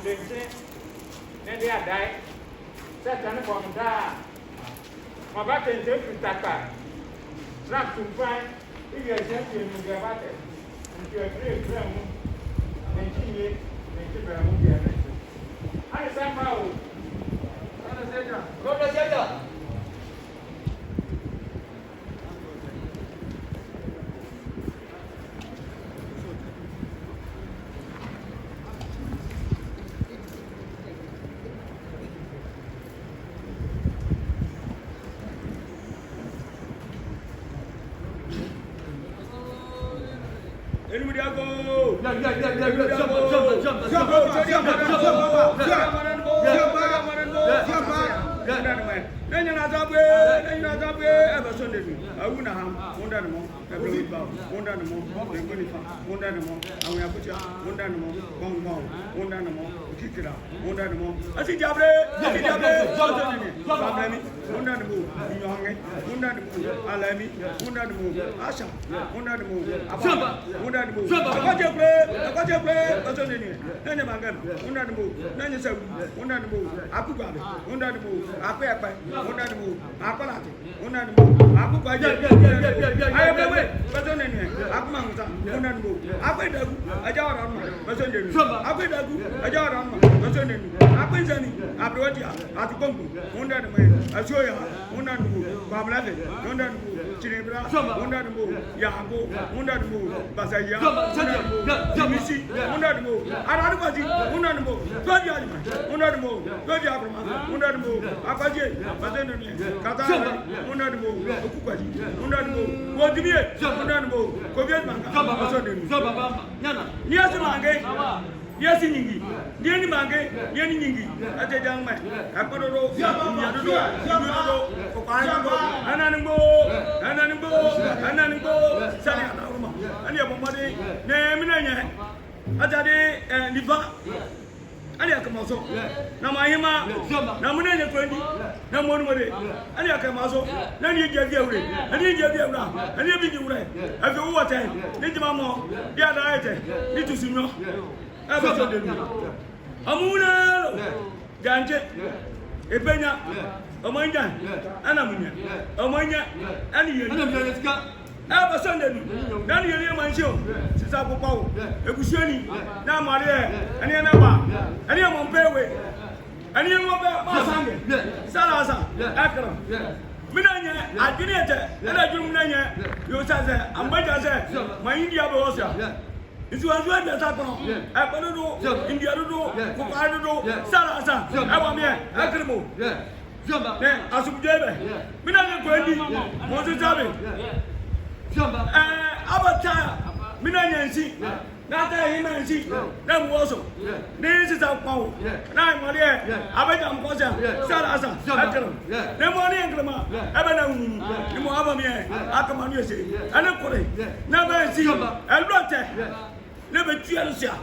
Listen, then they are died. Certain from that. My back and take to Taka. Not to find if you are gentle in your battle. If you are free from then she is, then she will be a message. I somehow. Go to Zeta. Anybody go? Yes, Ningi. Yenny Mange, Yenny Ningi, at a young man. Apodoro, Yadudo, Ananimo, Sanama, and your money, name, Atade, and Nifa. Aliakamaso, Namayama, Namuna 20, Namonore, Aliakamaso, Nani Javier, and you Javia, and you be you right. At the water, Nijamamo, Yada, Nitusino, Ababio, Amuna, Janje, Abena, Amanda, Anamuna, Amanda, and you. Ever Sunday, then you hear my show, since I go power, a Bushani, now Maria, and Yanaba, and you won't pay away. And you won't pay Sunday, Salazar, Akram, Minanya, I did it, and I do Minanya, you said, I'm better, my India Bosa. It was when the Sakon, Apollo, India, Kupado, Salazar, Ababio, Akramo, Asubjebe, Minanya Quendi, Moses. Avatar, Minancy, not a humancy, then also. This is our power. Now, Maria, Abena Cosa, Salazar, then Maria and Grandma, Abena, the Moabamia, Akaman, and a Kore, never see, and Rotte, never Chiasia.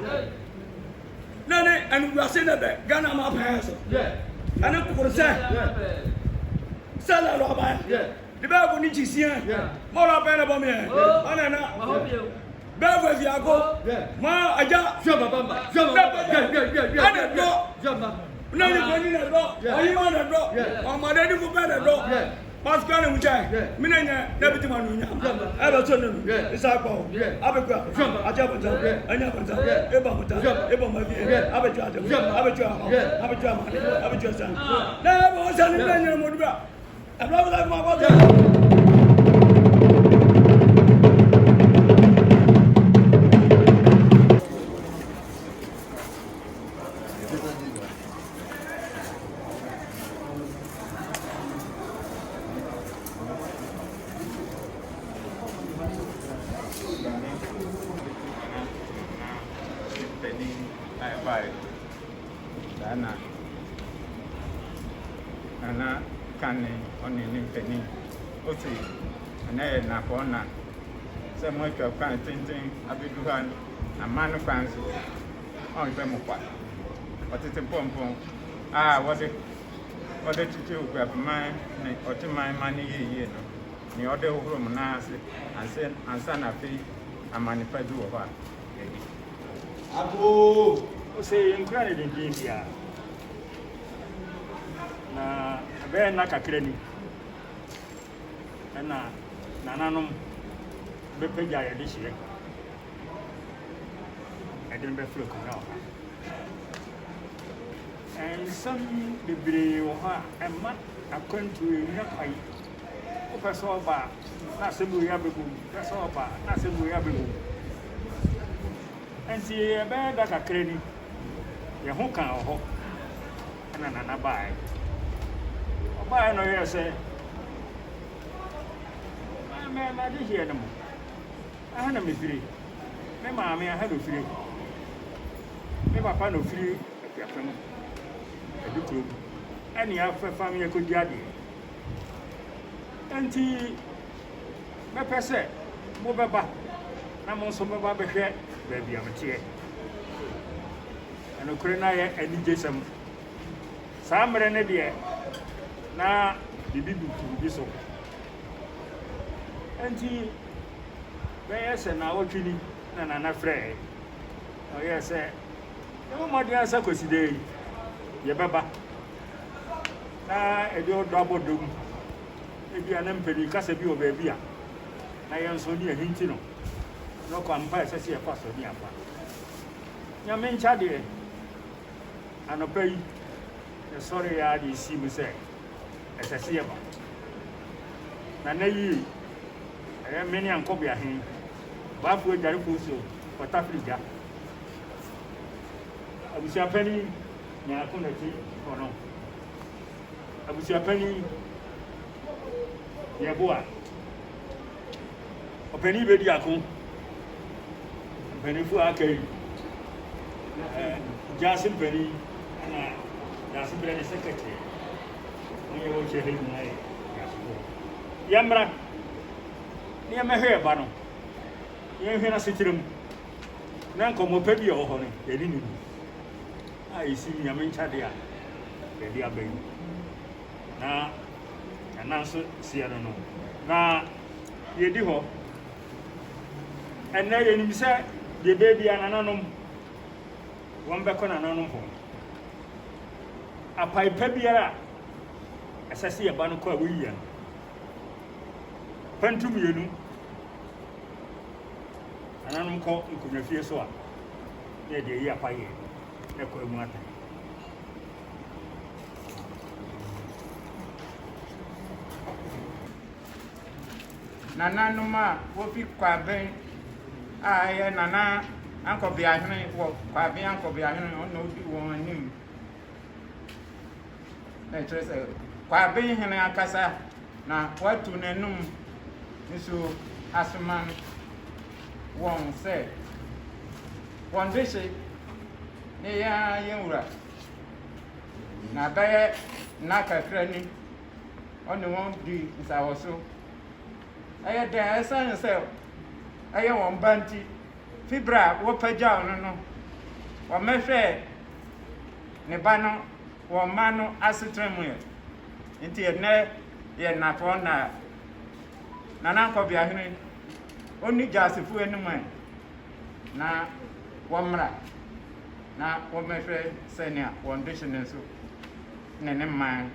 None, and we are saying that Ghana Map has, and a Corsa, Salah. The Bible needs to see more about me. Anna, Bever Yago, Ma Aja, Jabba, Jabba, no, you're going to draw, or you want to draw, or my daddy will better draw. Pascal, which I, Minania, Deputy Manunia, Everton, Isako, Abeka, Ajabata, Anyabata, Ebamata, Ebamati, Abaja, never was any more. I love that my mother. Anna Canning on the penny. Oti, and then Napona. Some much of kind of thinking, Abiduhan, and man of fancy. On Bemopa. What is a pom? Ah, what did you do? Grab mine, or to my money, you know. The other room, Nancy, and send and son of fee, and manifest over. Abu, say incredible in India. Na Abena kakreni. Na nananum be peja this year. I didn't be flow now. And some degree or a month according to a person about not some we have a boom, that's all about not some we have a boom. And see a bad like a credit, your home can or and another buy. Buy no here say, man, I did hear them. I had a free. My mammy, I had a free. My papa no free. Adukrom ani afa family ko diade enti me pese mo beba na mo so beba be hwe ba bia mete ano kure na ye ani jesam sa mre ne de na bibi bi so enti be yese na wotwini na frɛ o yese no mo dia sa Akwasidae Yababa na edo double dum ebi anam pedi kasa bi o ba bia na yen so ni ahinti no no kwampa sese e fa so ni afa nyame ncha de anopai e sorry ya di si mu se esese e ba na yi e meni ankobi ahin ba fu jare fu so Portafrija abusia pani nya ko na ti ono abusia pani ye boa opani be di akon opani fu akai jasim pani na jasim pani secretary onye wo che hin nai yamra ni me hwe ba no ye hwe na sitirim na nkomo pa bi ho ne ye ni ni I see Yamin Chadia, the Abena. Now, and answer, see, I don't know. Now, you do, and then you say the baby and an one back on an unknown home. A pipe pebiera, as I see a banco William. Pentum, you know, an unknown call you could refuse so. Yeah, the year pie. Eko mwata nana numa wo fi kwa ben aye nana anko bia hene wo kwa ben anko bia hene no di won anim na trese kwa ben hene akasa na watu nenum nisu asman won se won dese ne ya yewura na baye na kakra ni oni won di nsawoso aye de asan se aye won banti fibra wo pagya no no wo mehwe ne ba no wo ma no asetremu nti ye na to na nko bia hene oni jasifu enum na wo mra na wo mehwe senia won dishine so nene man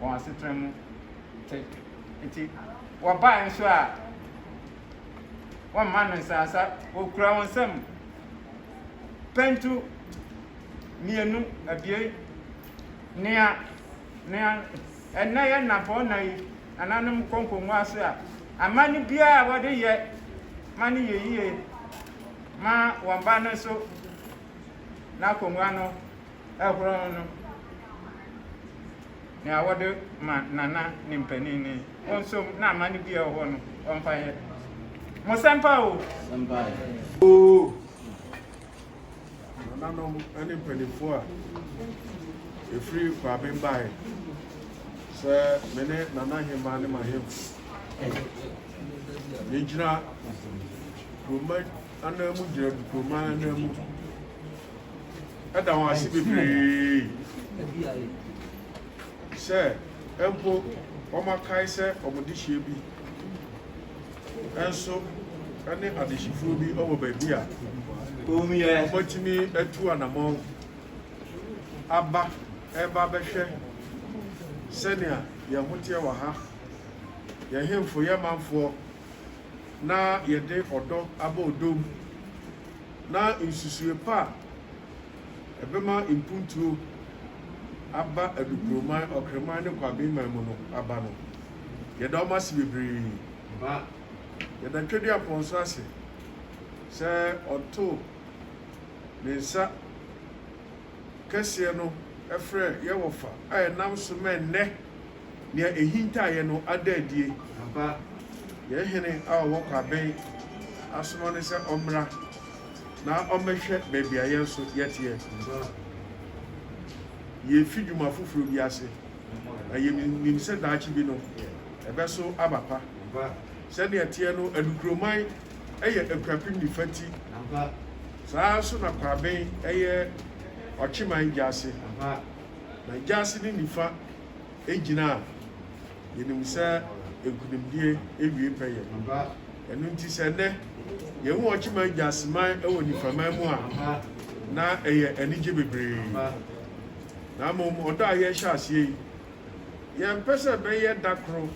won asetremu nti wo ba nso a wo man nsasa wo kura won sam pentu mienu abie nia enna ye na po na yi ananum konkonwa aso a amani bia a wode ye mani ye yiye ma wo ba no so na konwa no ehoro no ne awode ma nana ni mpani ni onso na amani bia ho no onfa ye mo sempa o sempa o nana no ani mpanifo a efiri kwa bembae se mene nana hema ne mahem ye jira Roma anamu jira Roma anamu ada wa si bebre se empo o makai se omodihie bi enso ane adihifo bi owo ba bi a Motimi etu anamon aba eba behwe senia ye hotie wa ha ye hemfo ye manfo na ye de odo aba odom na nsusue pa ebema impuntuo aba Adukrom Okrema ne kwabema mu no aba no ye da omasi bebre ba ye da twedi aponso ase se oto Nisa Cassia no a friend, Yawafa, I announced men ne near a hinta no a dead ye. Yehene, our walker bay, as someone is a omra. Now, on my shed, baby, I am so yet here. Ye feed you my food, yassi. I am said that you know a vessel abapa. Send your tiano and Adukrom, a crapping the fatty. Saa so na kwaben eye ochiman jase na jase ni nifa ejina yenim sa egunimdie ewie peye enu nti se ne ye hu ochiman jase man ewo nifa man mu a na eye enije bebre na mom odo aye hya ase ye mpese beye dakro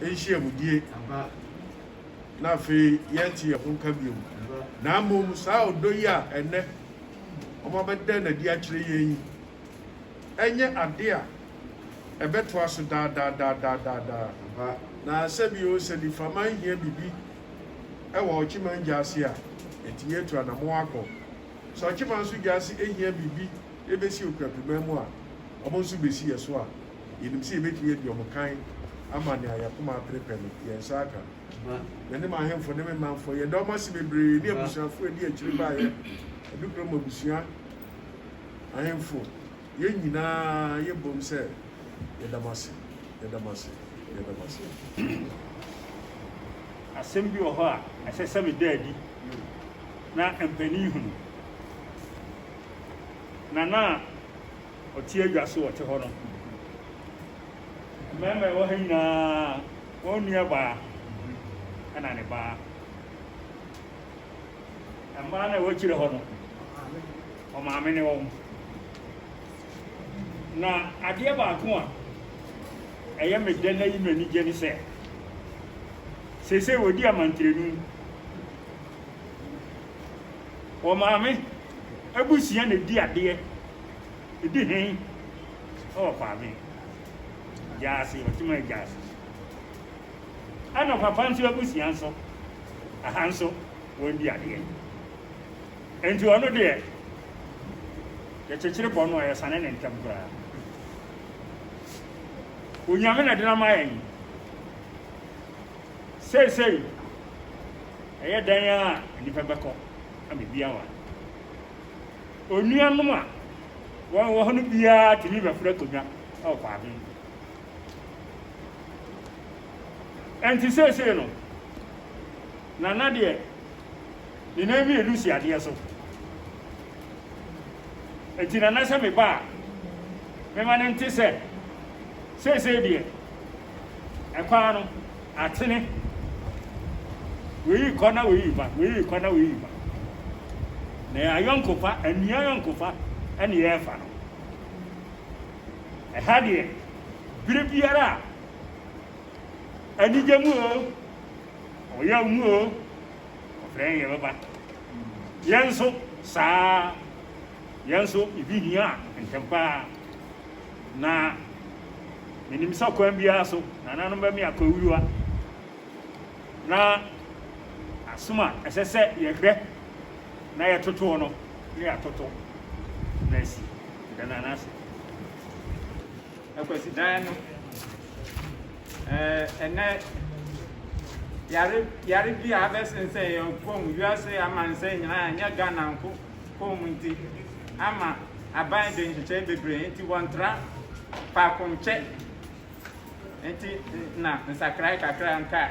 ehyiamudie na fe yenti ye honka biom na mom saa odo yi a ene omo bede na di akire yen enye ade a ebeto aso da na sebio se di faman hia bibi e wo ochiman jase a etinye tu anamo akọ so ochiman so jase ehia bibi ebesi okrapima a omo nso besi yeso a yenim se ebetue di omo kan ama ne ayakoma prepare no yensaka Many my hand for them, man, for your dog must be brave. Dear Bushra, for dear Chiliba, Adukrom Bushia. I am full. Yenina, ye boom said, Yedamasi, Yedamasi. I send you a heart. I said, Sammy Daddy. Now, and Penny. Nana, or tear your soul to hold on. Remember, one nearby. And I bar. And man, I watch you home. Oh, my many home. Now, I dear about one. I am a dinner in many Jenny said. Say, what dear man, oh, mammy, I wish you a dear. It didn't. Oh, Fabi. Jassy, what you make gas. I know Papa to a pussy answer. A handsome won't be at the end. And to another day, the church upon my son and come cry. When you haven't done my say, I had Diana and if I back up, I may be a one. Only a mama, one won't be to leave a fret to me. Oh, Fabi. And to say no. Nana dear, the name is Lucia, dear so. And in an answer me bar, my man said, say, dear, a corner, a tinny. We corner we corner we. They are young cofa and young cofa and the air fan. I had it, Gripiera. And jamu o ya mu o friend ye baba yanso sa yanso ibi hia ntempa na menim sa kwan bia so na no ba mi akawuwa na asuma esese ye hwe na ye toto no ye toto na si dana na se Akwasidae no ene yare bi abesen say yon kom wiase amanse nyina anya Ghana nko kom nti ama aban de nche bebre nti wontra pa komche nti na nsakrai kakra nka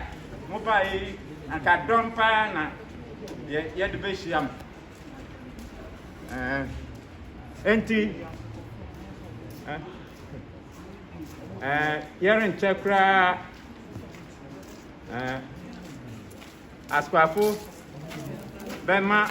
mo bai anka dompa na ye de be shiam nti Yaren Chakra Aspafu Bema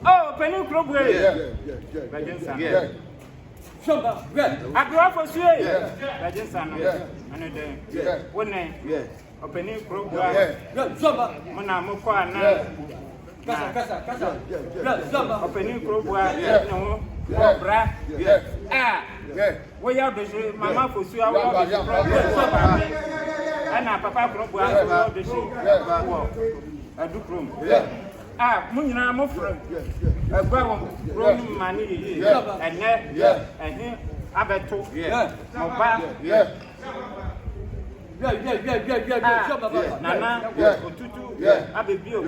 Oh, penny crop way. Bagensa. Abia for sure. Rajasthan. And then when opening program. Mona Mokwa na opening program. No. Bra. We are the mama for sure. And papa program the Adukrom. Munina Mofra. A grown money and net and Abeto. Nana, Otutu, Ababio,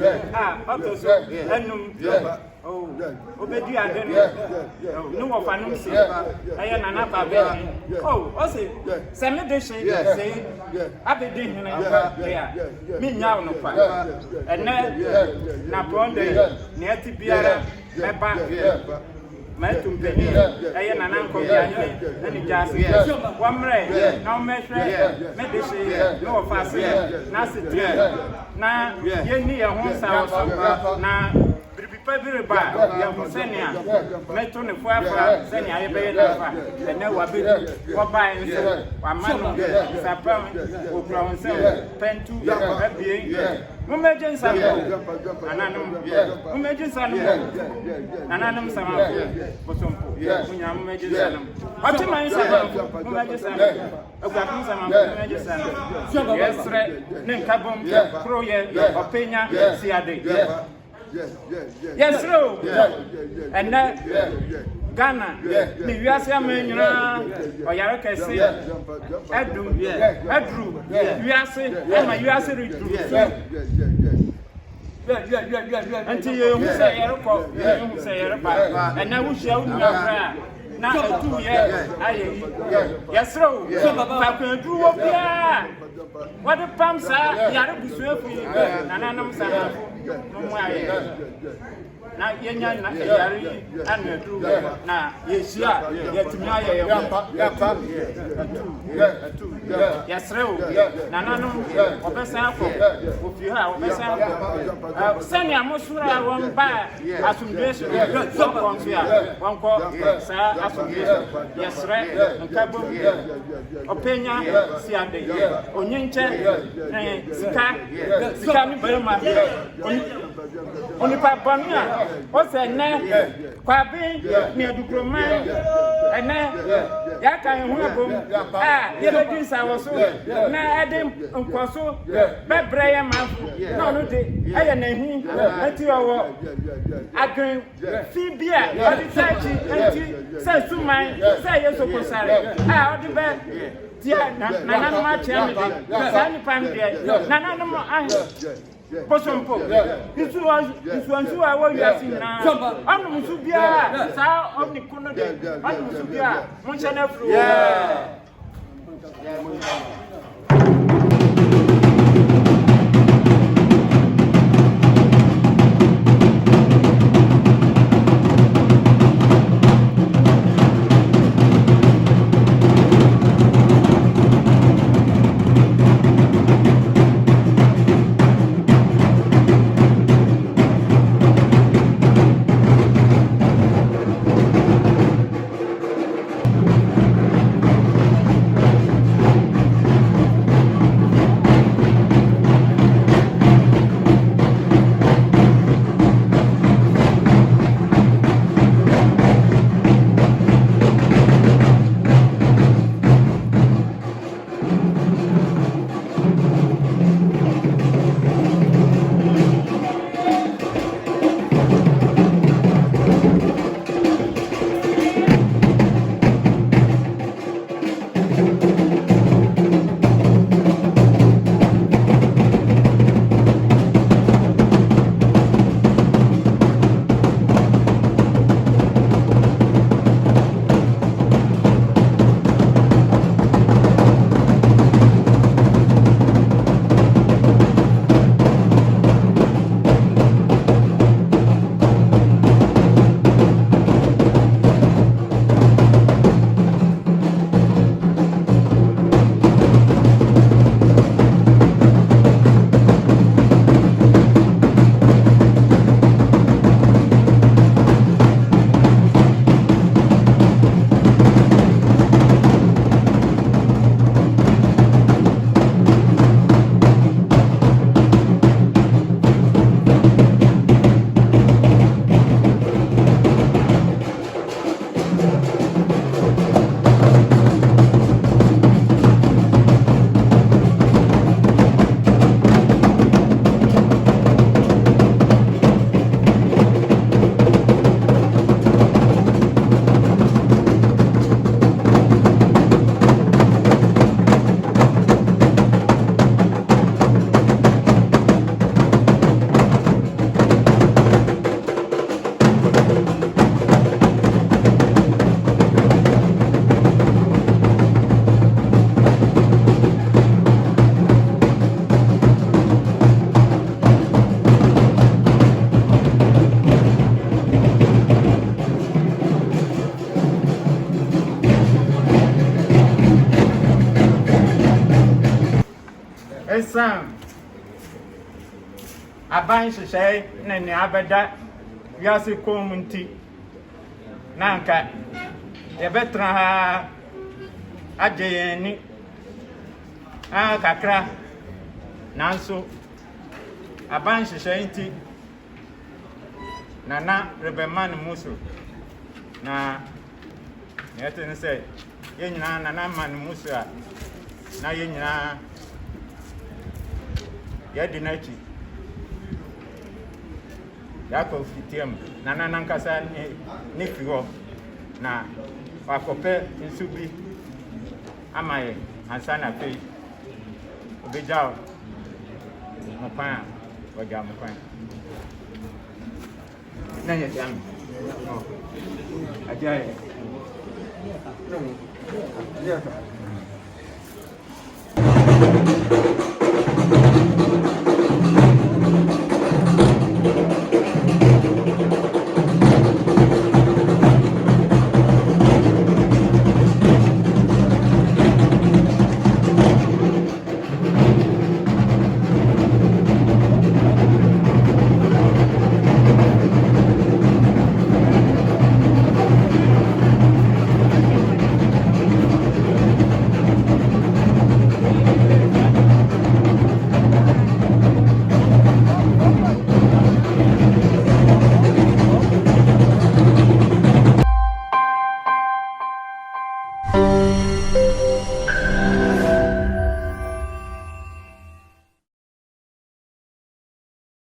Otutu, Enum, Obedi Adena, no of Anumsi, I am an Ababio. Oh, also, Sammy Dish, say, Abedi, me now no fire, and then Naponde, near Tibiara, Meba. Mentum penny, I am an uncle, and it just one ray, no measure, medicine, no fast, nasty, now, you need a home sound, now. Very bad, young Senia, Metron and Fuafa, Senia, and now I be what by one man, Sapam, or Brown Cell, Pen to Ababio, Imagine some imagine some Ananum Sama, Posompo, imagine some. What do you mind? Imagine some, imagine some. Yes, Ninkabum, Croye, Opena, Siade. Yes, no. And that Ghana, the USA men, or Yaraka say, Adru, USA, and my USA until you say airport, you say airport, and I will show you. Now, 2 years, yes, so, I can do up here. What the pumps are, Yarabu Swift, and I'm na yenya na yari anedu na yesia yetumya yapa yasrew na nanu obesa afọ ofi ha obesa afọ sani amosura won ba asumdwesi konfia wonko sa asumdwesi yasre nkabo openya siade onyenche sika mi bema onipa bania o se ne kwabi ni Adukrom ene ya kan hu abom ye be sa wo so na ede nkoso bebre ye mafu na no de aye na hu ati owo adwen fibia o di tachi enti se suman se ye so kosare o di be dia na no ma che mi de sa ni pam de na no ma Posompo, this one who I want you to see now. I'm Musubia, Sao of the Kuno, I'm Musubia, Monsanto. Yeah. ɛsan aban hyehyɛ na ne abɛda wiase kɔn mu nti na nka yɛbɛtena ha agye yɛn ani kakra nanso aban hyehyɛ nti na rebɛma ne mu so na yɛte ne sɛ yɛn nyinaa nana ma ne mu so a na yɛn nyinaa yɛdi n'akyi yɛakɔ fitiam nana nankasa ne fi hɔ na wakɔpɛ nsu bi ama yɛ ansa na afei obɛgya mo kwan a wɔgya mo kwan na yɛ dam agya yɛ Yes, sir.